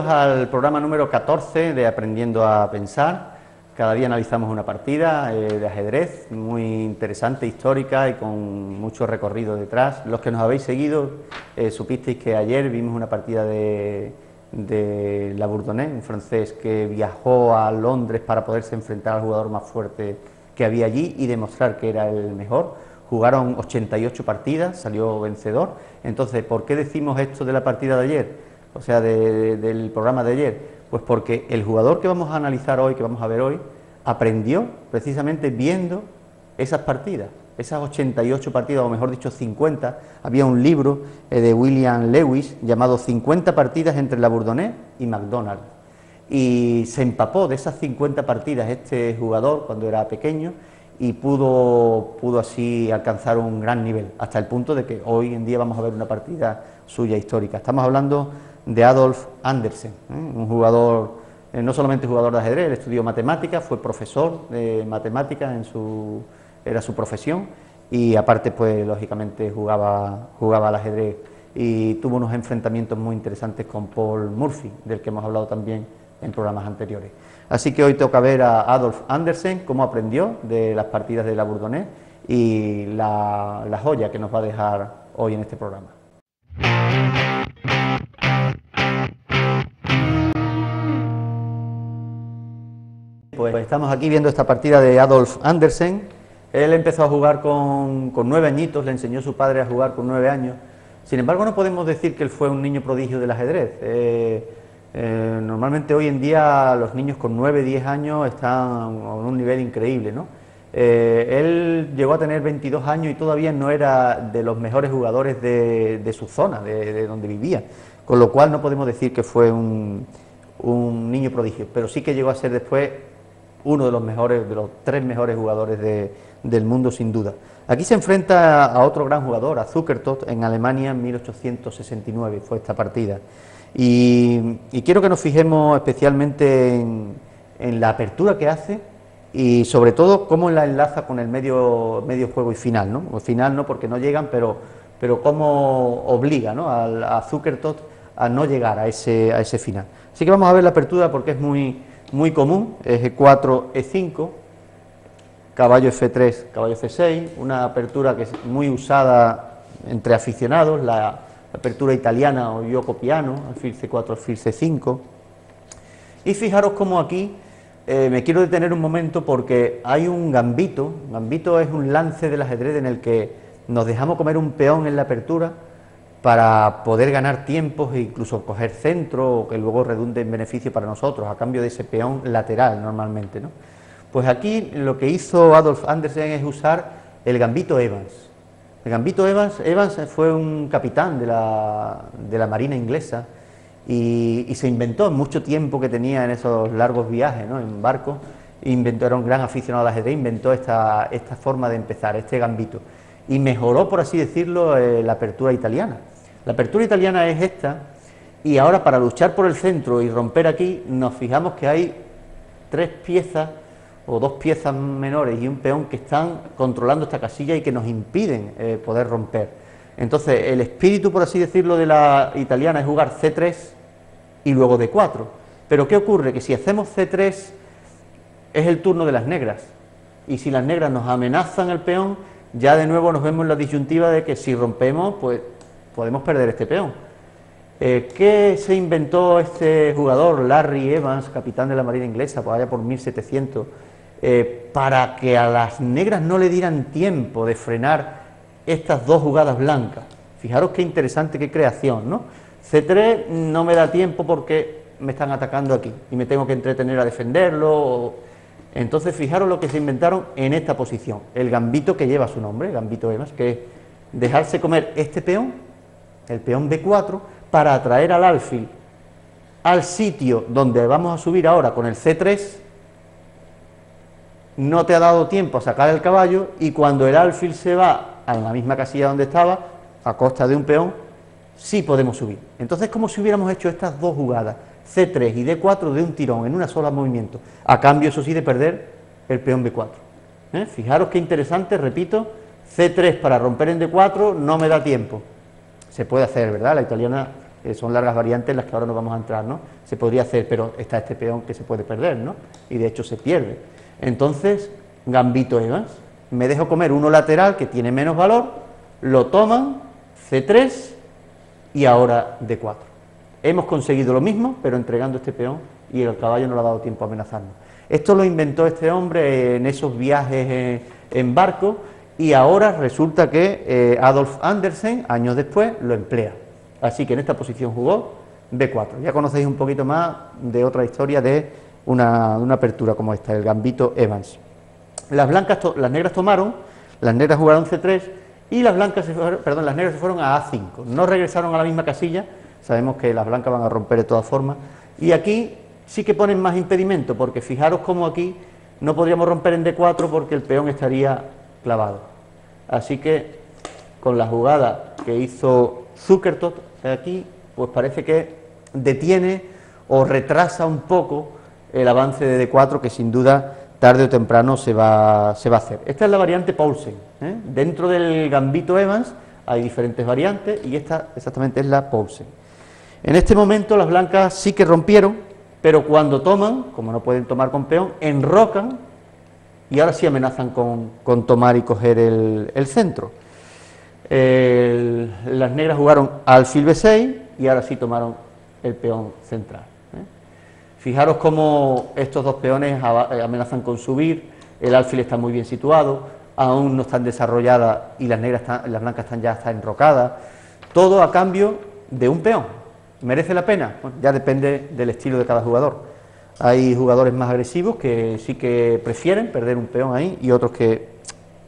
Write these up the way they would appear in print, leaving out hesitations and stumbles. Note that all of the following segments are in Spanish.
bienvenidos al programa número 14 de Aprendiendo a Pensar. Cada día analizamos una partida de ajedrez muy interesante, histórica y con mucho recorrido detrás. Los que nos habéis seguido supisteis que ayer vimos una partida de Labourdonnais, un francés que viajó a Londres para poderse enfrentar al jugador más fuerte que había allí y demostrar que era el mejor. Jugaron 88 partidas, salió vencedor. Entonces, ¿por qué decimos esto de la partida de ayer? O sea, del programa de ayer, pues porque el jugador que vamos a analizar hoy, que vamos a ver hoy, aprendió precisamente viendo esas partidas, esas 88 partidas, o mejor dicho 50, había un libro de William Lewis llamado 50 partidas entre Labourdonnais y McDonald, y se empapó de esas 50 partidas este jugador cuando era pequeño, y pudo así alcanzar un gran nivel, hasta el punto de que hoy en día vamos a ver una partida suya histórica. Estamos hablando de Adolf Andersen, un jugador, no solamente jugador de ajedrez, él estudió matemáticas, fue profesor de matemáticas, era su profesión, y aparte pues lógicamente jugaba al ajedrez y tuvo unos enfrentamientos muy interesantes con Paul Morphy, del que hemos hablado también en programas anteriores. Así que hoy toca ver a Adolf Andersen, cómo aprendió de las partidas de Labourdonnais y la joya que nos va a dejar hoy en este programa. Pues estamos aquí viendo esta partida de Adolf Andersen. Él empezó a jugar con 9 añitos, le enseñó su padre a jugar con 9 años. Sin embargo, no podemos decir que él fue un niño prodigio del ajedrez. Normalmente hoy en día los niños con 9, 10 años están a un nivel increíble, ¿no? Él llegó a tener 22 años y todavía no era de los mejores jugadores de su zona, de donde vivía, con lo cual no podemos decir que fue un niño prodigio, pero sí que llegó a ser después uno de los mejores, de los 3 mejores jugadores del mundo sin duda. Aquí se enfrenta a otro gran jugador, a Zukertort, en Alemania en 1869, fue esta partida. Y quiero que nos fijemos especialmente en la apertura que hace y sobre todo cómo la enlaza con el medio juego y final, ¿no? O final no, porque no llegan, pero cómo obliga, ¿no?, a Zukertort a no llegar a ese final. Así que vamos a ver la apertura porque es muy común, es E4, E5, caballo F3, caballo C6, una apertura que es muy usada entre aficionados, la apertura italiana o Gioco Piano, alfil C4, alfil C5. Y fijaros cómo aquí me quiero detener un momento porque hay un gambito. Gambito es un lance del ajedrez en el que nos dejamos comer un peón en la apertura para poder ganar tiempos e incluso coger centro o que luego redunde en beneficio para nosotros, a cambio de ese peón lateral normalmente, ¿no? Pues aquí lo que hizo Adolf Andersen es usar el gambito Evans. El gambito Evans fue un capitán de la Marina inglesa y se inventó en mucho tiempo que tenía en esos largos viajes, ¿no?, en barco, era un gran aficionado al ajedrez, inventó esta forma de empezar, este gambito, y mejoró, por así decirlo, la apertura italiana. La apertura italiana es esta, y ahora para luchar por el centro y romper aquí, nos fijamos que hay 3 piezas o 2 piezas menores y un peón que están controlando esta casilla y que nos impiden poder romper. Entonces el espíritu, por así decirlo, de la italiana es jugar C3 y luego D4, pero ¿qué ocurre? Que si hacemos C3 es el turno de las negras, y si las negras nos amenazan el peón, ya de nuevo nos vemos en la disyuntiva de que si rompemos, pues podemos perder este peón. ¿Qué se inventó este jugador, Larry Evans, capitán de la Marina inglesa, por allá por 1700, para que a las negras no le dieran tiempo de frenar estas 2 jugadas blancas? Fijaros qué interesante, qué creación, ¿no? C3 no me da tiempo porque me están atacando aquí y me tengo que entretener a defenderlo. Entonces fijaros lo que se inventaron en esta posición, el gambito que lleva su nombre, gambito Evans, que es dejarse comer este peón, el peón B4, para atraer al alfil al sitio donde vamos a subir ahora con el C3. No te ha dado tiempo a sacar el caballo y cuando el alfil se va a la misma casilla donde estaba, a costa de un peón, sí podemos subir. Entonces, como si hubiéramos hecho estas 2 jugadas, C3 y D4 de un tirón, en una sola movimiento, a cambio, eso sí, de perder el peón B4. Fijaros qué interesante, repito, C3 para romper en D4 no me da tiempo. Se puede hacer, ¿verdad? La italiana son largas variantes en las que ahora no vamos a entrar, ¿no? Se podría hacer, pero está este peón que se puede perder, ¿no? Y de hecho se pierde. Entonces, gambito Evans, me dejo comer uno lateral que tiene menos valor, lo toman, C3 y ahora D4. Hemos conseguido lo mismo, pero entregando este peón y el caballo no le ha dado tiempo a amenazarnos. Esto lo inventó este hombre en esos viajes en barco y ahora resulta que Adolf Andersen, años después, lo emplea. Así que en esta posición jugó B4. Ya conocéis un poquito más de otra historia de una apertura como esta, el gambito Evans. Las negras tomaron, las negras jugaron C3 y las negras se fueron a A5. No regresaron a la misma casilla, sabemos que las blancas van a romper de todas formas. Y aquí sí que ponen más impedimento, porque fijaros cómo aquí no podríamos romper en D4 porque el peón estaría clavado. Así que con la jugada que hizo Zukertort aquí, pues parece que detiene o retrasa un poco el avance de D4, que sin duda tarde o temprano se va a hacer. Esta es la variante Paulsen, ¿eh? Dentro del gambito Evans hay diferentes variantes y esta exactamente es la Paulsen. En este momento las blancas sí que rompieron, pero cuando toman, como no pueden tomar con peón, enrocan y ahora sí amenazan con tomar y coger el centro. Las negras jugaron alfil B6 y ahora sí tomaron el peón central. Fijaros cómo estos dos peones amenazan con subir, el alfil está muy bien situado, aún no están desarrolladas y las blancas están enrocadas, todo a cambio de un peón. ¿Merece la pena? Bueno, ya depende del estilo de cada jugador. Hay jugadores más agresivos que sí que prefieren perder un peón ahí y otros que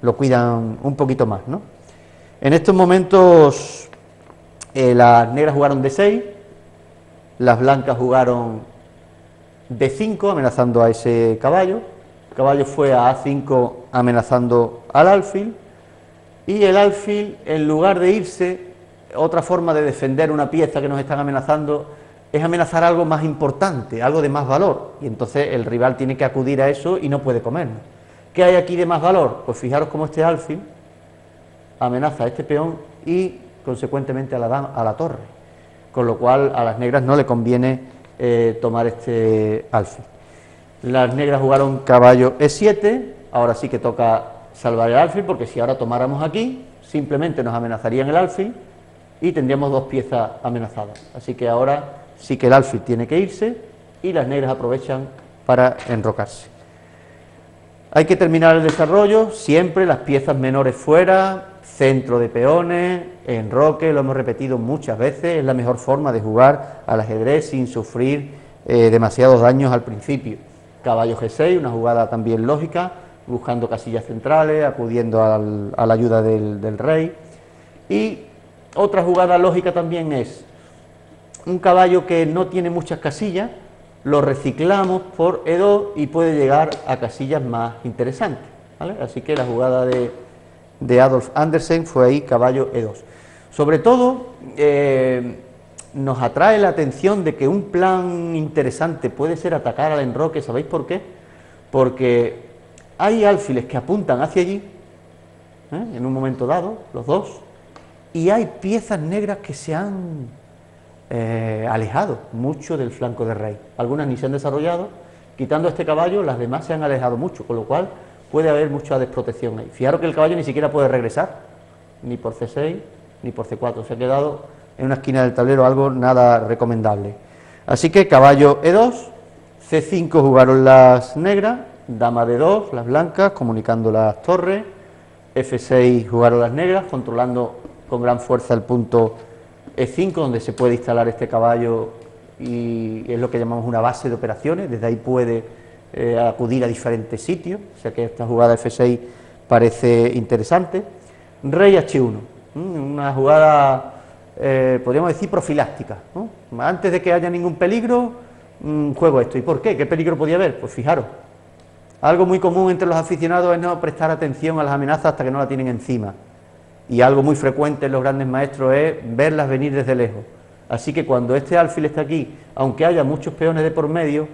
lo cuidan un poquito más, ¿no? En estos momentos las negras jugaron D6, las blancas jugaron D5 amenazando a ese caballo, el caballo fue a A5 amenazando al alfil y el alfil, en lugar de irse, otra forma de defender una pieza que nos están amenazando es amenazar algo más importante, algo de más valor, y entonces el rival tiene que acudir a eso y no puede comernos. ¿Qué hay aquí de más valor? Pues fijaros cómo este alfil amenaza a este peón y consecuentemente a la torre, con lo cual a las negras no le conviene tomar este alfil. Las negras jugaron caballo E7, ahora sí que toca salvar el alfil, porque si ahora tomáramos aquí, simplemente nos amenazarían el alfil y tendríamos dos piezas amenazadas. Así que ahora sí que el alfil tiene que irse y las negras aprovechan para enrocarse. Hay que terminar el desarrollo, siempre las piezas menores fuera, centro de peones, enroque, lo hemos repetido muchas veces, es la mejor forma de jugar al ajedrez sin sufrir demasiados daños al principio. Caballo G6, una jugada también lógica, buscando casillas centrales, acudiendo a la ayuda del rey. Y otra jugada lógica también es un caballo que no tiene muchas casillas, lo reciclamos por E2 y puede llegar a casillas más interesantes, ¿vale? Así que la jugada de Adolf Andersen fue ahí caballo E2. Sobre todo nos atrae la atención de que un plan interesante puede ser atacar al enroque. ¿Sabéis por qué? Porque hay alfiles que apuntan hacia allí, en un momento dado, los dos, y hay piezas negras que se han alejado mucho del flanco de rey. Algunas ni se han desarrollado, quitando este caballo, las demás se han alejado mucho, con lo cual puede haber mucha desprotección ahí. Fijaros que el caballo ni siquiera puede regresar, ni por C6, ni por C4, se ha quedado en una esquina del tablero, algo nada recomendable. Así que caballo E2, C5 jugaron las negras, dama D2, las blancas, comunicando las torres, F6 jugaron las negras, controlando con gran fuerza el punto E5, donde se puede instalar este caballo y es lo que llamamos una base de operaciones, desde ahí puede acudir a diferentes sitios, o sea que esta jugada F6 parece interesante. Rey H1, una jugada, podríamos decir, profiláctica, ¿no? Antes de que haya ningún peligro, juego esto. ¿Y por qué? ¿Qué peligro podía haber? Pues fijaros, algo muy común entre los aficionados es no prestar atención a las amenazas hasta que no la tienen encima, y algo muy frecuente en los grandes maestros es verlas venir desde lejos. Así que cuando este alfil está aquí, aunque haya muchos peones de por medio,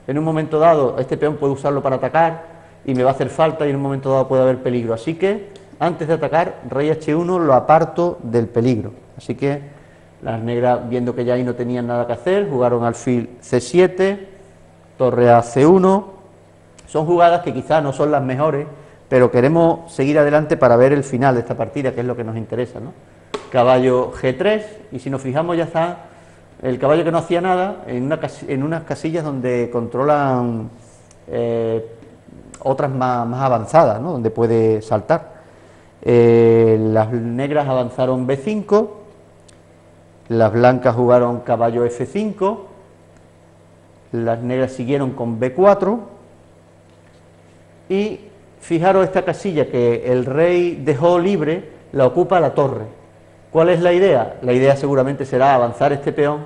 en un momento dado este peón puede usarlo para atacar y me va a hacer falta y en un momento dado puede haber peligro. Así que antes de atacar, rey H1 lo aparto del peligro. Así que Las negras, viendo que ya ahí no tenían nada que hacer, jugaron alfil C7, torre a C1. Son jugadas que quizás no son las mejores, pero queremos seguir adelante para ver el final de esta partida, que es lo que nos interesa, ¿no? Caballo G3, y si nos fijamos ya está el caballo que no hacía nada en unas casillas donde controlan otras más avanzadas, ¿no? Donde puede saltar. Las negras avanzaron B5, las blancas jugaron caballo F5, las negras siguieron con B4, y fijaros esta casilla que el rey dejó libre, la ocupa la torre. ¿Cuál es la idea? La idea seguramente será avanzar este peón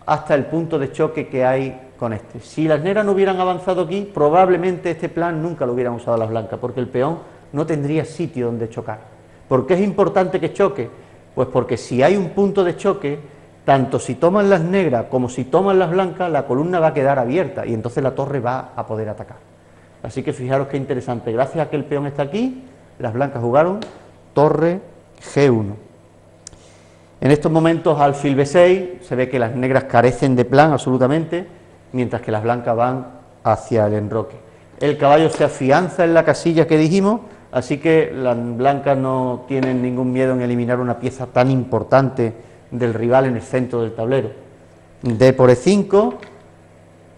hasta el punto de choque que hay con este. Si las negras no hubieran avanzado aquí, probablemente este plan nunca lo hubieran usado las blancas, porque el peón no tendría sitio donde chocar. ¿Por qué es importante que choque? Pues porque si hay un punto de choque, tanto si toman las negras como si toman las blancas, la columna va a quedar abierta y entonces la torre va a poder atacar. Así que fijaros qué interesante, gracias a que el peón está aquí, las blancas jugaron torre G1. En estos momentos alfil B6, se ve que las negras carecen de plan absolutamente, mientras que las blancas van hacia el enroque. El caballo se afianza en la casilla que dijimos, así que las blancas no tienen ningún miedo en eliminar una pieza tan importante del rival en el centro del tablero. D por E5,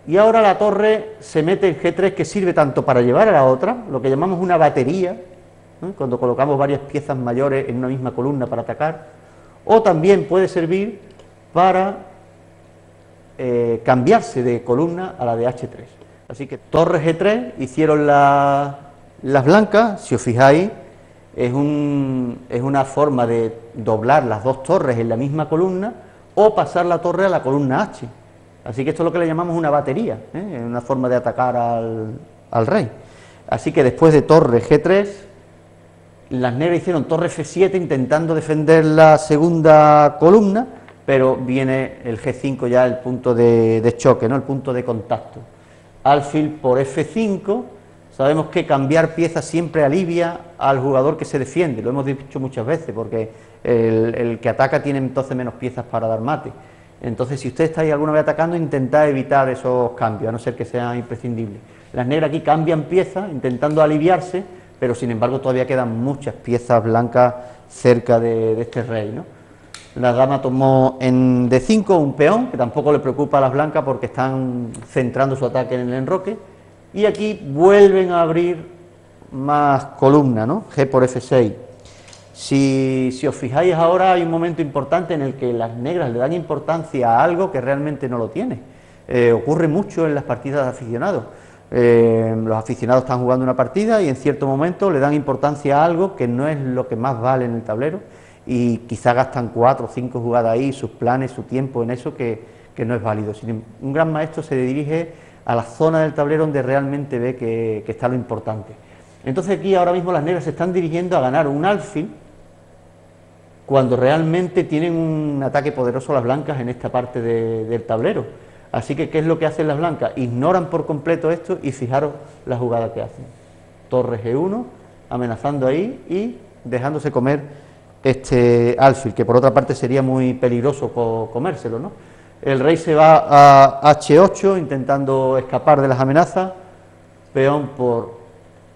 y ahora la torre se mete en G3, que sirve tanto para llevar a la otra, lo que llamamos una batería, cuando colocamos varias piezas mayores en una misma columna para atacar, o también puede servir para cambiarse de columna a la de H3. Así que torre G3 hicieron las blancas, si os fijáis, es una forma de doblar las dos torres en la misma columna o pasar la torre a la columna H. Así que esto es lo que le llamamos una batería, una forma de atacar al rey. Así que después de torre G3, las negras hicieron torre F7 intentando defender la segunda columna, pero viene el G5 ya el punto de choque, ¿no? El punto de contacto. Alfil por F5, sabemos que cambiar piezas siempre alivia al jugador que se defiende, lo hemos dicho muchas veces, porque el que ataca tiene entonces menos piezas para dar mate. Entonces, si usted está ahí alguna vez atacando, intentad evitar esos cambios, a no ser que sean imprescindibles. Las negras aquí cambian piezas, intentando aliviarse, pero sin embargo todavía quedan muchas piezas blancas cerca de este rey, ¿no? La dama tomó en D5 un peón, que tampoco le preocupa a las blancas porque están centrando su ataque en el enroque, y aquí vuelven a abrir más columna, ¿no? G por F6. Si os fijáis ahora hay un momento importante en el que las negras le dan importancia a algo que realmente no lo tiene. Ocurre mucho en las partidas de aficionados. Los aficionados están jugando una partida y en cierto momento le dan importancia a algo que no es lo que más vale en el tablero y quizá gastan 4 o 5 jugadas ahí, sus planes, su tiempo en eso que no es válido. Un gran maestro se dirige a la zona del tablero donde realmente ve que está lo importante. Entonces aquí ahora mismo las negras se están dirigiendo a ganar un alfil cuando realmente tienen un ataque poderoso las blancas en esta parte del tablero. Así que, ¿qué es lo que hacen las blancas? Ignoran por completo esto y fijaros la jugada que hacen. Torre G1, amenazando ahí y dejándose comer este alfil, que por otra parte sería muy peligroso comérselo, ¿no? El rey se va a H8 intentando escapar de las amenazas, peón por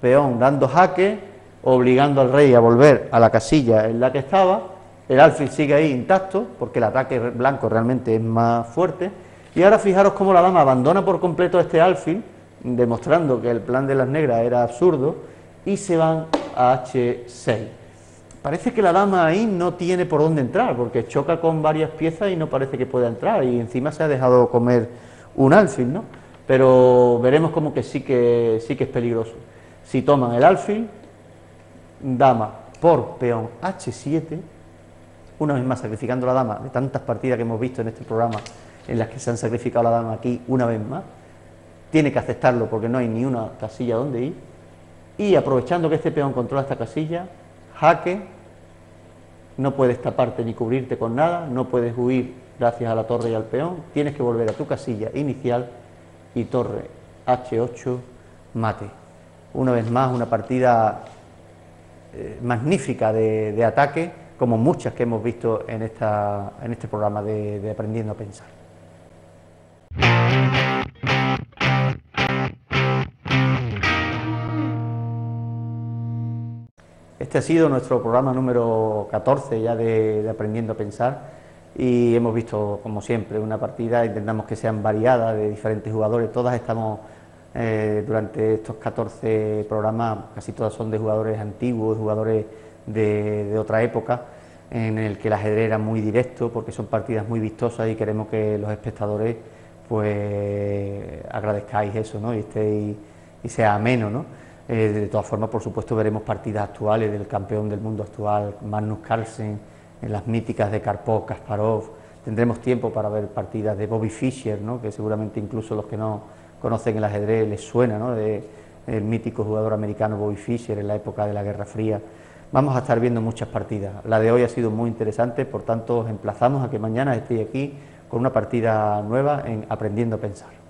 peón dando jaque, obligando al rey a volver a la casilla en la que estaba. El alfil sigue ahí intacto porque el ataque blanco realmente es más fuerte. Y ahora fijaros cómo la dama abandona por completo este alfil, demostrando que el plan de las negras era absurdo, y se van a H6. Parece que la dama ahí no tiene por dónde entrar, porque choca con varias piezas y no parece que pueda entrar, y encima se ha dejado comer un alfil, ¿no? Pero veremos como que sí que es peligroso. Si toman el alfil, dama por peón H7, una vez más sacrificando a la dama, de tantas partidas que hemos visto en este programa, en las que se han sacrificado a la dama aquí una vez más, tiene que aceptarlo porque no hay ni una casilla donde ir, y aprovechando que este peón controla esta casilla, jaque, no puedes taparte ni cubrirte con nada, no puedes huir gracias a la torre y al peón, tienes que volver a tu casilla inicial y torre H8, mate. Una vez más una partida magnífica de ataque, como muchas que hemos visto en este programa de Aprendiendo a Pensar. Este ha sido nuestro programa número 14 ya de Aprendiendo a Pensar, y hemos visto, como siempre, una partida. Intentamos que sean variadas, de diferentes jugadores. Todas estamos, durante estos 14 programas, casi todas son de jugadores antiguos, jugadores de otra época, en el que el ajedrez era muy directo, porque son partidas muy vistosas y queremos que los espectadores pues agradezcáis eso, ¿no? y sea ameno, ¿no? De todas formas, por supuesto, veremos partidas actuales del campeón del mundo actual, Magnus Carlsen, en las míticas de Karpov, Kasparov. Tendremos tiempo para ver partidas de Bobby Fischer, ¿no? Que seguramente incluso los que no conocen el ajedrez les suena, ¿no? El mítico jugador americano Bobby Fischer en la época de la Guerra Fría. Vamos a estar viendo muchas partidas. La de hoy ha sido muy interesante, por tanto os emplazamos a que mañana estéis aquí con una partida nueva en Aprendiendo a Pensar.